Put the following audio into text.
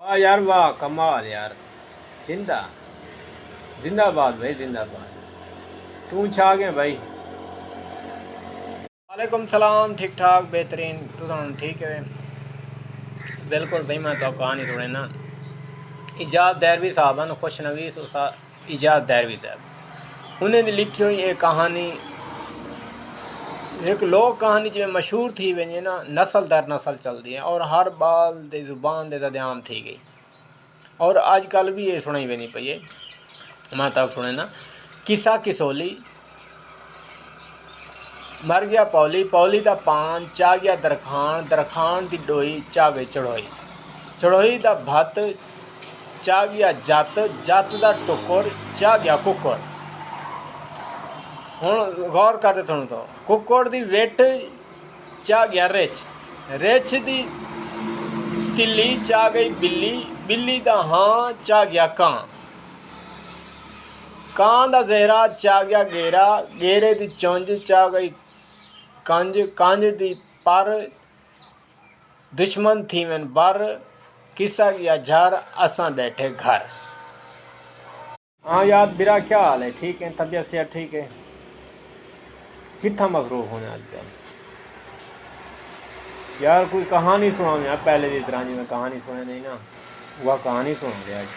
वाह यार वाह, कमाल यार। जिंदा जिंदाबाद भाई, जिंदाबाद। तू छा गए भाई। वालेकुम सलाम, ठीक ठाक बेहतरीन। तू ठीक है? बिल्कुल सही। मैं तो कहानी सुने ना, इजाद दैरवी साहब हैं, खुशनवीस इजाद दैरवी साहब, उन्हें लिखी हुई एक कहानी, एक लोक कहानी जिमें मशहूर थी वञे ना, नस्ल दर नस्ल चलती है और हर बाल दे ज़ुबान दे तद्याम थी गई। और अजकल भी ये सुनाई वेंदी पई है। मैं तब सुने ना, किसा किसोली मर गया पौली, पौली दा पान चा गया दरखान, दरखान दी डोई चा गई चढ़ोई, चढ़ोई दा भत चा गया जत, जत दा टुकर चा गया कुकड़। हुण गौर करते सुनो तो, कुकड़ दी वेट चा गया रिच, रिच दी तिल्ली चा गई बिल्ली, बिल्ली दा हाँ चा गया कां, कां दा जहरा चा गया गेरा, गेरे दी चुंझ चा गई कंज, कंज दी पर दुश्मन थी मैन बर, किसा गया झर असां बैठे घर। हाँ यार बिरा, क्या हाल है? ठीक है, तबीयत से ठीक है? कितना मसरूफ होने आजकल यार। कोई कहानी सुनाओ यार, पहले की तरह जी मैं कहानी सुने नहीं ना, वह कहानी सुना दे आज।